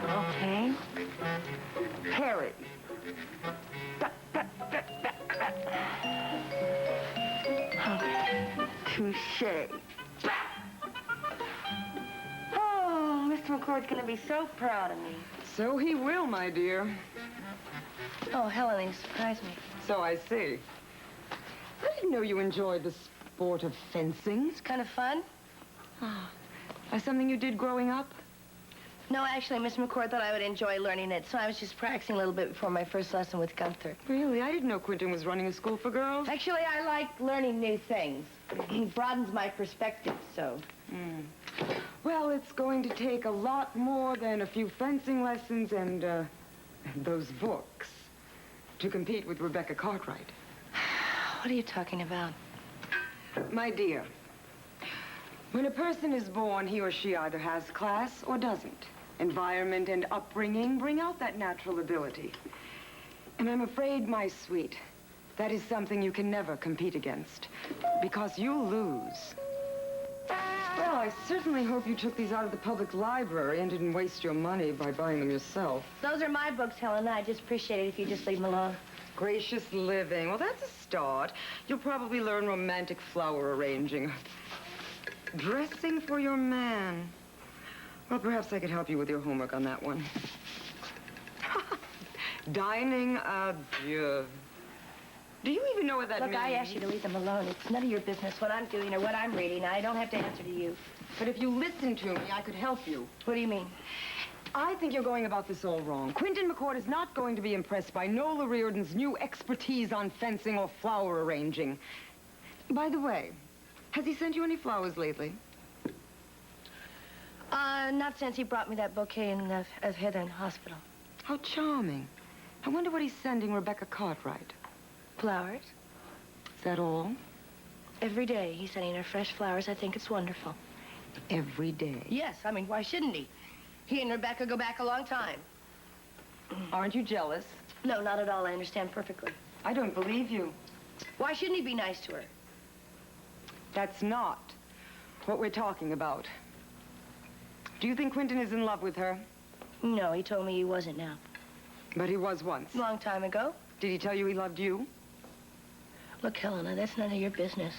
Okay. Harry. Touche. Oh, Mr. McCord's gonna be so proud of me. So he will, my dear. Oh, Helena, you surprised me. So I see. I didn't know you enjoyed the sport of fencing. It's kind of fun. That's something you did growing up? No, actually, Mr. McCord thought I would enjoy learning it, so I was just practicing a little bit before my first lesson with Gunther. Really? I didn't know Quentin was running a school for girls. Actually, I like learning new things. It broadens my perspective, so... Well, it's going to take a lot more than a few fencing lessons and those books to compete with Rebecca Cartwright. What are you talking about? My dear, when a person is born, he or she either has class or doesn't. Environment and upbringing bring out that natural ability. And I'm afraid, my sweet, that is something you can never compete against, because you'll lose. Well, I certainly hope you took these out of the public library and didn't waste your money by buying them yourself. Those are my books, Helena. I'd just appreciate it if you just leave them alone. Gracious living. Well, that's a start. You'll probably learn romantic flower arranging. Dressing for your man. Well, perhaps I could help you with your homework on that one. Dining adieu. Do you even know what that means? Look, I asked you to leave them alone. It's none of your business what I'm doing or what I'm reading. I don't have to answer to you. But if you listen to me, I could help you. What do you mean? I think you're going about this all wrong. Quentin McCord is not going to be impressed by Nola Riordan's new expertise on fencing or flower arranging. By the way, has he sent you any flowers lately? Not since he brought me that bouquet of heather in the hospital. How charming. I wonder what he's sending Rebecca Cartwright. Flowers? Is that all? Every day he's sending her fresh flowers. I think it's wonderful. Every day? Yes, I mean, why shouldn't he? He and Rebecca go back a long time. Aren't you jealous? No, not at all. I understand perfectly. I don't believe you. Why shouldn't he be nice to her? That's not what we're talking about. Do you think Quentin is in love with her? No, he told me he wasn't now. But he was once. A long time ago. Did he tell you he loved you? Look, Helena, that's none of your business.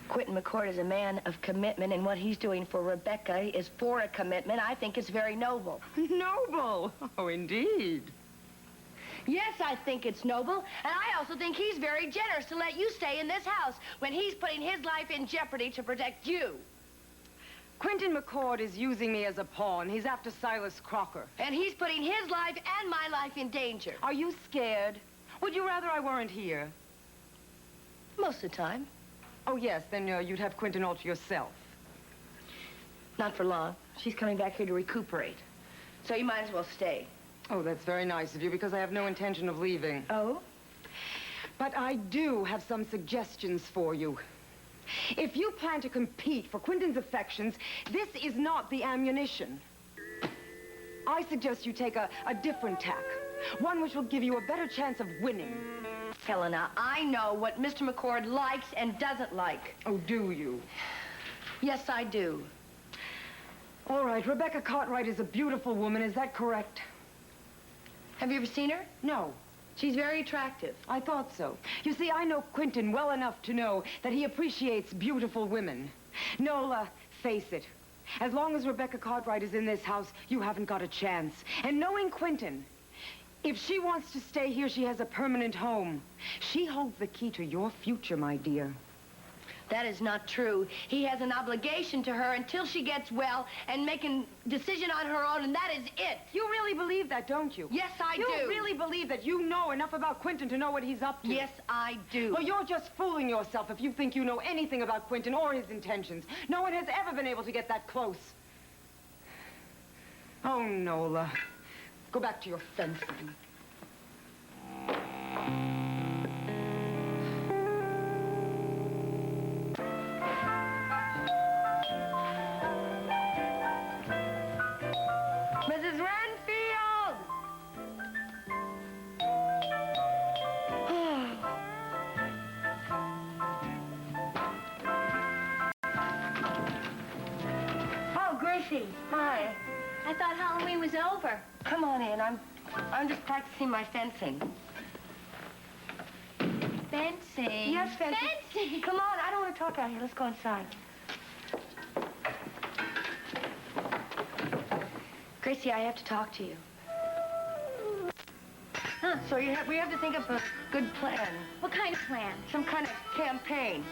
Quentin McCord is a man of commitment, and what he's doing for Rebecca is for a commitment. I think it's very noble. Noble? Oh, indeed. Yes, I think it's noble, and I also think he's very generous to let you stay in this house when he's putting his life in jeopardy to protect you. Quentin McCord is using me as a pawn. He's after Silas Crocker. And he's putting his life and my life in danger. Are you scared? Would you rather I weren't here? Most of the time. Oh, yes, then you'd have Quentin all to yourself. Not for long. She's coming back here to recuperate. So you might as well stay. Oh, that's very nice of you, because I have no intention of leaving. Oh? But I do have some suggestions for you. If you plan to compete for Quentin's affections, this is not the ammunition. I suggest you take a different tack. One which will give you a better chance of winning. Helena, I know what Mr. McCord likes and doesn't like. Oh, do you? Yes, I do. All right, Rebecca Cartwright is a beautiful woman, is that correct? Have you ever seen her? No. She's very attractive. I thought so. You see, I know Quentin well enough to know that he appreciates beautiful women. Nola, face it. As long as Rebecca Cartwright is in this house, you haven't got a chance. And knowing Quentin, if she wants to stay here, she has a permanent home. She holds the key to your future, my dear. That is not true. He has an obligation to her until she gets well and make a decision on her own, and that is it. You really believe that, don't you? Yes, I do. You really believe that you know enough about Quentin to know what he's up to? Yes, I do. Well, you're just fooling yourself if you think you know anything about Quentin or his intentions. No one has ever been able to get that close. Oh, Nola. Go back to your fencing. Mrs. Renfield! Oh, Gracie, hi. I thought Halloween was over. Come on in. I'm just practicing my fencing. Fencing? Yes, fencing. Fencing! Come on, I don't want to talk out here. Let's go inside. Gracie, I have to talk to you. Huh. So we have to think of a good plan. What kind of plan? Some kind of campaign.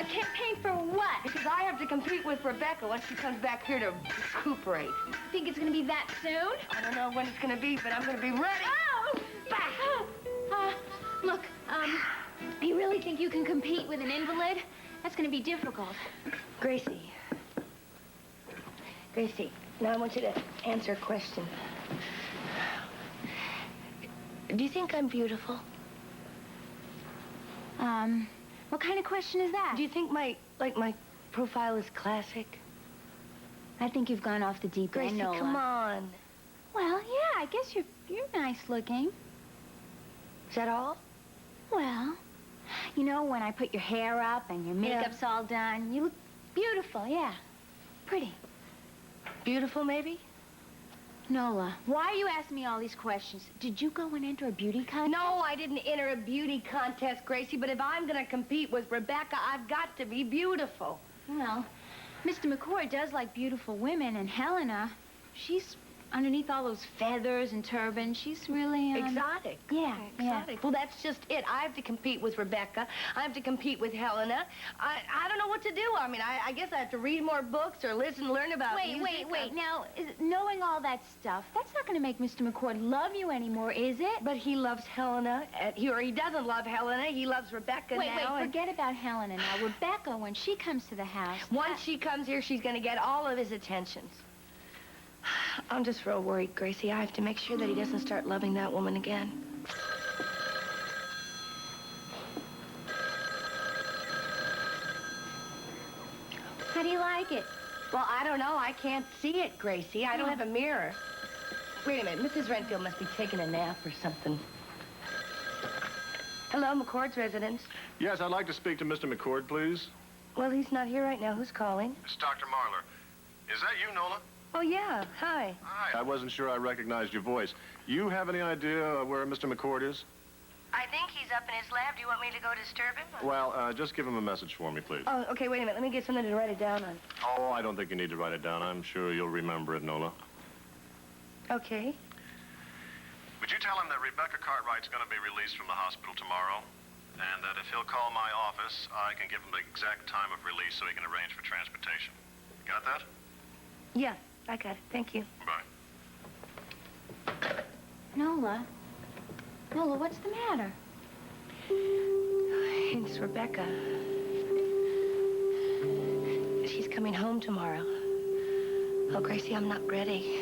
A campaign for what? Because I have to compete with Rebecca once she comes back here to recuperate. Think it's gonna be that soon? I don't know when it's gonna be, but I'm gonna be ready. Oh! Back! Look, you really think you can compete with an invalid? That's gonna be difficult. Gracie. Gracie, now I want you to answer a question. Do you think I'm beautiful? What kind of question is that? Do you think my profile is classic? I think you've gone off the deep end, Gracie, Nola. come on. Well, yeah, I guess you're nice looking. Is that all? Well, you know, when I put your hair up and your makeup's all done, you look beautiful, yeah. Pretty. Beautiful, maybe? Nola, why are you asking me all these questions? Did you go and enter a beauty contest? No, I didn't enter a beauty contest, Gracie, but if I'm gonna compete with Rebecca, I've got to be beautiful. Well, Mr. McCord does like beautiful women, and Helena, she's underneath all those feathers and turbans. She's really, Exotic. Yeah, Exotic. yeah. Well, that's just it. I have to compete with Rebecca. I have to compete with Helena. I don't know what to do. I mean, I guess I have to read more books or learn about music. Wait. Now, knowing all that stuff, that's not going to make Mr. McCord love you anymore, is it? But he loves Helena, or he doesn't love Helena. He loves Rebecca now. Wait, forget about Helena now. Rebecca, when she comes to the house... Once she comes here, she's going to get all of his attentions. I'm just real worried, Gracie. I have to make sure that he doesn't start loving that woman again. How do you like it? Well, I don't know. I can't see it, Gracie. I don't have a mirror. Wait a minute. Mrs. Renfield must be taking a nap or something. Hello, McCord's residence. Yes, I'd like to speak to Mr. McCord, please. Well, he's not here right now. Who's calling? It's Dr. Marler. Is that you, Nola? Oh, yeah. Hi. Hi. I wasn't sure I recognized your voice. You have any idea where Mr. McCord is? I think he's up in his lab. Do you want me to go disturb him? Well, just give him a message for me, please. Oh, okay, wait a minute. Let me get something to write it down on. Oh, I don't think you need to write it down. I'm sure you'll remember it, Nola. Okay. Would you tell him that Rebecca Cartwright's going to be released from the hospital tomorrow? And that if he'll call my office, I can give him the exact time of release so he can arrange for transportation. Got that? Yeah, I got it. Thank you. Bye. Nola, what's the matter? It's Rebecca. She's coming home tomorrow. Oh, Gracie, I'm not ready.